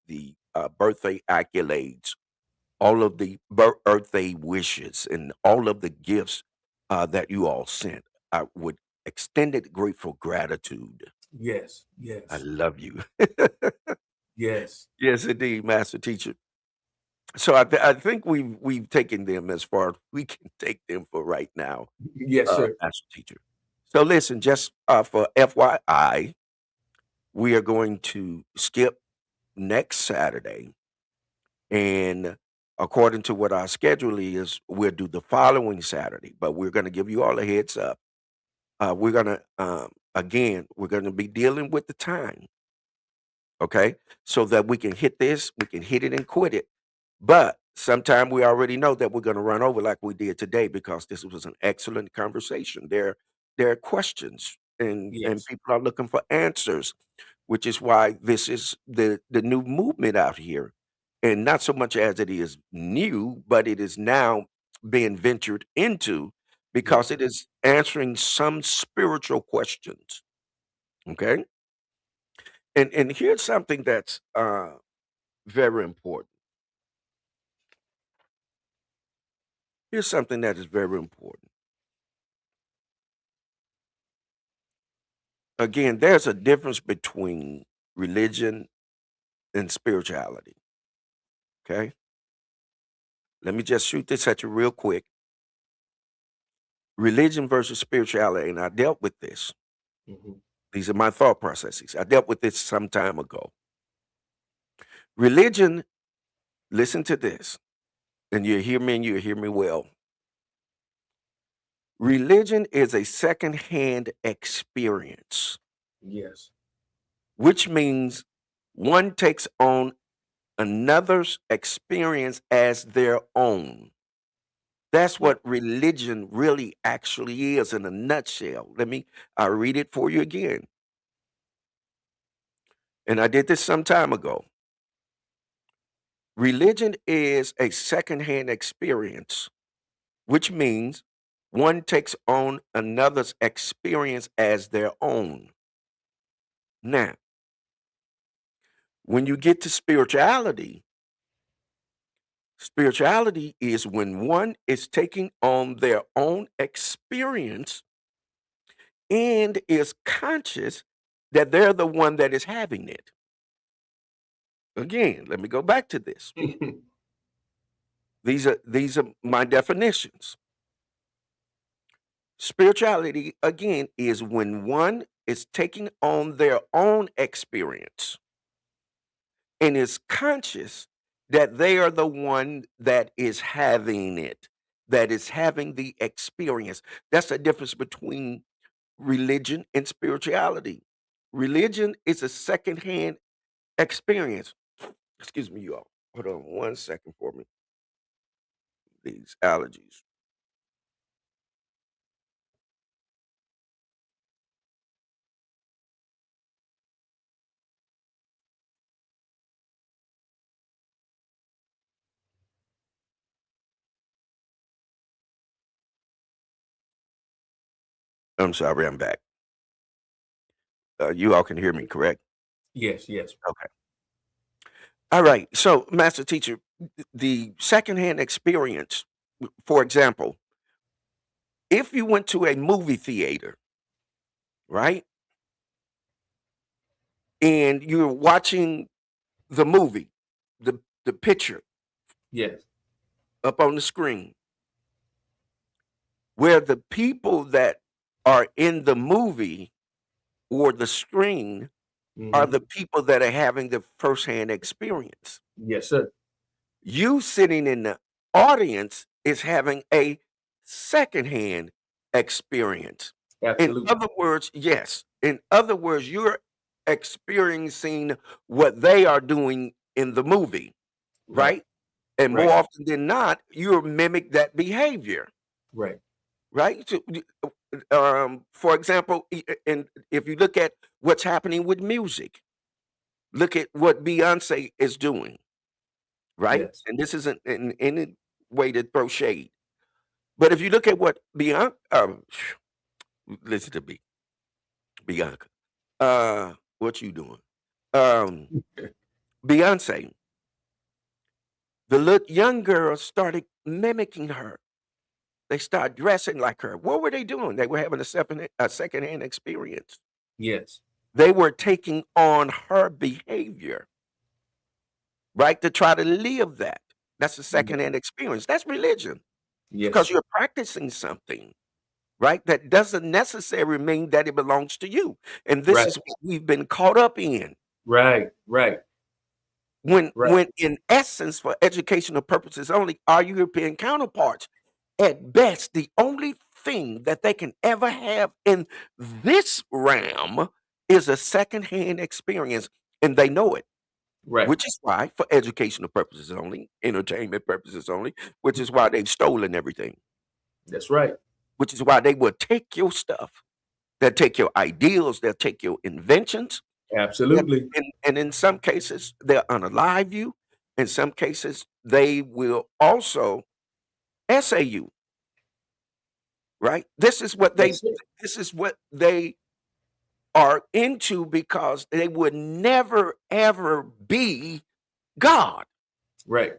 birthday accolades, all of the birthday wishes, and all of the gifts that you all sent. I would extended grateful gratitude. Yes, I yes, love you. yes, Yes, indeed, Master Teacher. So I think we've taken them as far as we can take them for right now, yes, sir. Master Teacher. So listen, just for FYI, we are going to skip next Saturday, and according to what our schedule is, we'll do the following Saturday. But we're going to give you all a heads up. We're going to again, we're going to be dealing with the time, okay, so that we can hit this, we can hit it and quit it, But sometime we already know that we're going to run over like we did today because this was an excellent conversation. There are questions and Yes. people are looking for answers, which is why this is the new movement out here. And not so much as it is new, but it is now being ventured into because Yes. it is answering some spiritual questions. Okay. And here's something that's very important. Here's something that is very important. Again, there's a difference between religion and spirituality. Okay. Let me just shoot this at you real quick. Religion versus spirituality. And I dealt with this. Mhm. These are my thought processes. I dealt with this some time ago. Religion, listen to this, and you hear me and you hear me well. Religion is a secondhand experience, Yes. which means one takes on another's experience as their own. That's Yeah. what religion really actually is in a nutshell. I'll read it for you again. And I did this some time ago. Religion is a secondhand experience, which means one takes on another's experience as their own. Now, when you get to spirituality, spirituality is when one is taking on their own experience and is conscious that they're the one that is having it. Again, let me go back to this. These are my definitions. Spirituality again is when one is taking on their own experience and is conscious that they are the one that is having it, that is having the experience. That's the difference between religion and spirituality. Religion is a secondhand experience. Excuse me, you all. Hold on 1 second for me. These allergies. I'm sorry, I'm back. You all can hear me, correct? Yes. Yes. Okay. All right. So, master teacher, the secondhand experience, for example, if you went to a movie theater, right, and you're watching the movie, the picture Yes. up on the screen, where the people that are in the movie or the screen are Hmm. the people that are having the firsthand experience. Yes, sir. You sitting in the audience is having a secondhand experience. In Absolutely. other words, yes. In other words, you're experiencing what they are doing in the movie, Right. right? And more Right. often than not, you're mimic that behavior, Right. right? So, for example, and if you look at what's happening with music, look at what Beyonce is doing, right? Yes. And this isn't in any way to throw shade. But if you look at what listen to me, Bianca. What you doing? Um, Beyonce, the little young girls started mimicking her. They start dressing like her. What were they doing? They were having a secondhand experience. Yes. They were taking on her behavior, right? To try to live that. That's a Yeah. secondhand experience. That's religion because Yes. you're practicing something, right? That doesn't necessarily mean that it belongs to you. And this Right. is what we've been caught up in. Right. Right. When Right. when in essence, for educational purposes only, our European counterparts, at best, the only thing that they can ever have in this realm is a secondhand experience, and they know it. Right. which is why, for educational purposes only, entertainment purposes only, which is why they've stolen everything, That's right. which is why they will take your stuff. They'll take your ideals, they'll take your inventions, they'll, Absolutely. and in some cases, they'll unalive you. In some cases, they will also essay you, right? Yes, sir. This is what they are into because they would never ever be God. Right.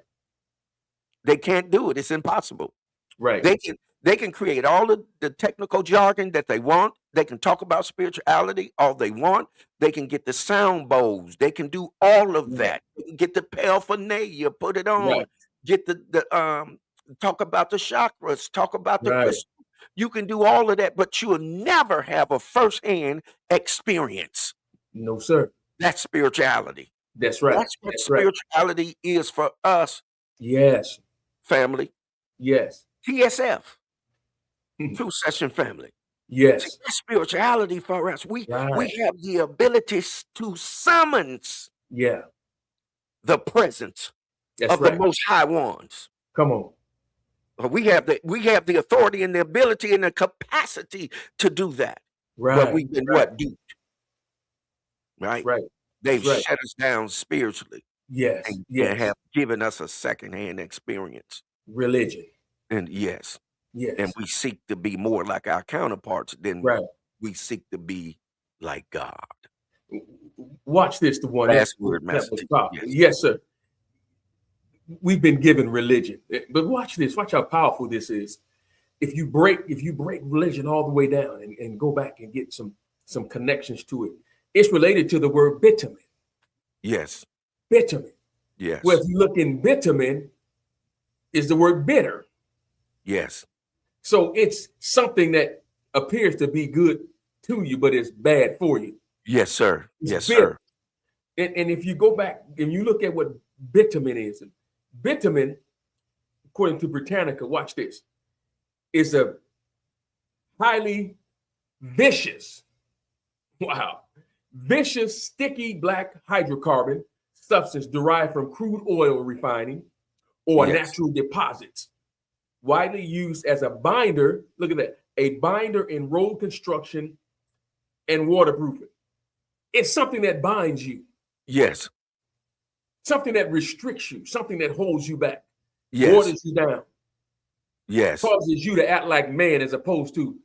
They can't do it. It's impossible. Right. They can create all the technical jargon that they want. They can talk about spirituality all they want. They can get the sound bowls. They can do all of Right. that. They can get the paraphernalia, put it on. Right. Get the talk about the chakras, talk about the Right. crystal. You can do all of that, but you'll never have a firsthand experience. No, sir. That's spirituality. That's right. That's what That's right. spirituality is for us, Yes. family. Yes. TSF, True Session family. See, Yes. that's spirituality for us. We Right. have the ability to summons Yeah. the presence That's of the right. Most High Ones. Come on. We have the authority and the ability and the capacity to do that. But Right. we've been Right. what duped, That's right? right. They've That's right. shut us down spiritually Yes. and Yes. have given us a secondhand experience. Religion. And yes, and Yes. we seek to be more like our counterparts than Right. we seek to be like God. Watch this. The one Last that's word, Master was T. powerful. Yes. Yes, sir. We've been given religion, but watch this. Watch how powerful this is. If you break religion all the way down and go back and get some connections to it, it's related to the word bitumen. Yes. Bitumen. Yes. Well, if you look in bitumen, is the word bitter. Yes. So it's something that appears to be good to you, but it's bad for you. Yes, sir. It's Yes, bitter. sir. And if you go back and you look at what bitumen is, bitumen, according to Britannica, watch this, is a highly vicious, vicious, sticky black hydrocarbon substance derived from crude oil refining or Yes. natural deposits, widely used as a binder. Look at that, a binder in road construction and waterproofing. It's something that binds you, Yes. something that restricts you, something that holds you back, Yes. waters you down, Yes. causes you to act like man as opposed to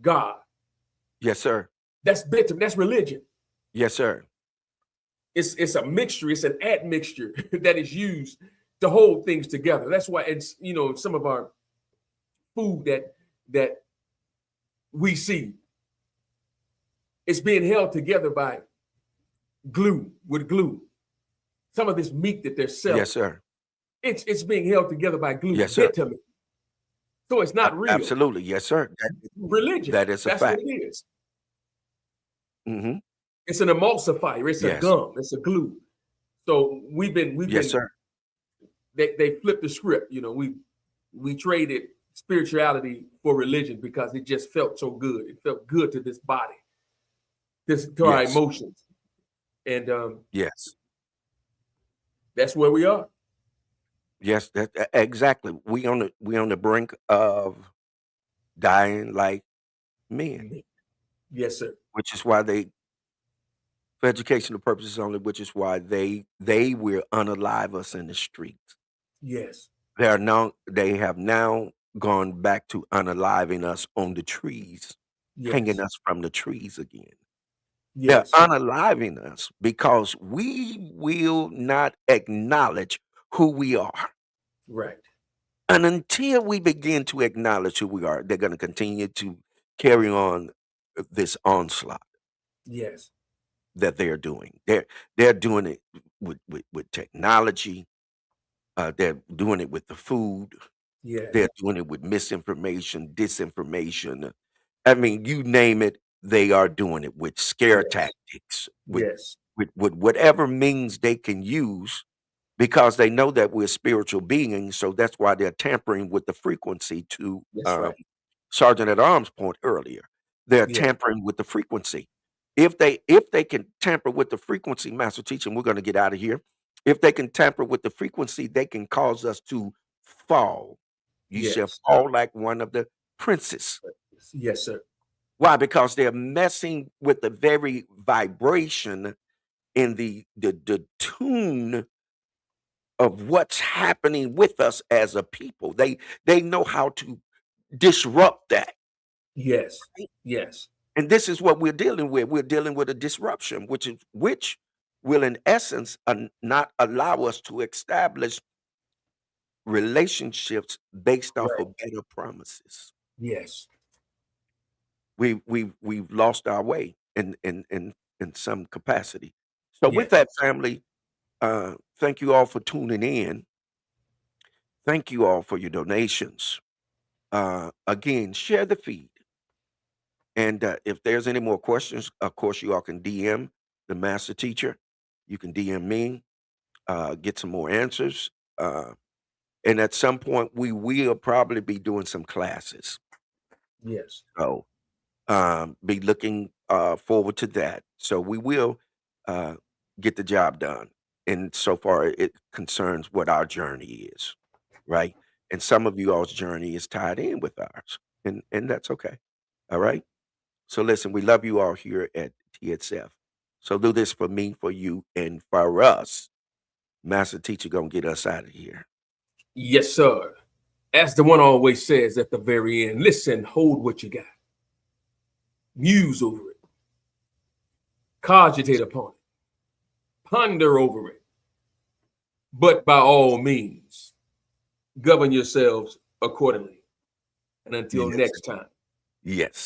God. Yes, sir. That's bitter. That's religion. Yes, sir. It's a mixture. It's an admixture that is used to hold things together. That's why it's some of our food that we see, it's being held together by glue. Some of this meat that they're selling, Yes, sir. it's being held together by glue. Yes, sir. Bitumen. So it's not real. Absolutely. Yes, sir. Religion. That is a That's fact. what it is. Mm-hmm. It's an emulsifier. It's a Yes. gum. It's a glue. So we've been Yes, sir. they flipped the script. We traded spirituality for religion because it just felt so good. It felt good to this body, to our Yes. emotions, and Yes. that's where we are. Yes. Exactly. We on the brink of dying like men, Yes, sir. which is why for educational purposes only, which is why they will unalive us in the streets. Yes. They have now gone back to unaliving us on the trees, hanging Yes. us from the trees again. Yes. They're unaliving us because we will not acknowledge who we are. Right. And until we begin to acknowledge who we are, they're going to continue to carry on this onslaught Yes. that they're doing. They're doing it with technology. They're doing it with the food. Yes. They're doing it with misinformation, disinformation. I mean, you name it, they are doing it with scare Yes. tactics, with Yes. whatever means they can use, because they know that we're spiritual beings. So that's why they're tampering with the frequency. To That's right. Sergeant at Arms' point earlier, they're Yeah. tampering with the frequency. If they can tamper with the frequency, Master Teacher, and we're going to get out of here. If they can tamper with the frequency, they can cause us to fall. You shall Yes. fall like one of the princes. Yes, sir. Why? Because they're messing with the very vibration in the tune of what's happening with us as a people. They know how to disrupt that. Yes. Yes. And this is what we're dealing with. We're dealing with a disruption, which will in essence not allow us to establish relationships based off Right. of better promises. Yes. We've lost our way in some capacity. So with Yes. that, family, thank you all for tuning in. Thank you all for your donations. Again, share the feed. And if there's any more questions, of course, you all can DM the master teacher. You can DM me, get some more answers. And at some point, we will probably be doing some classes. Yes. So be looking forward to that. So we will uh, get the job done. And so far, it concerns what our journey is, right? And some of you all's journey is tied in with ours, and that's okay. All right. So listen, we love you all here at TSF. So do this for me, for you, and for us. Master Teacher gonna get us out of here. Yes, sir. As the one always says at the very end, listen, hold what you got. Muse over it. Cogitate upon it. Ponder over it. But by all means, govern yourselves accordingly. And until Yes. next time. Yes.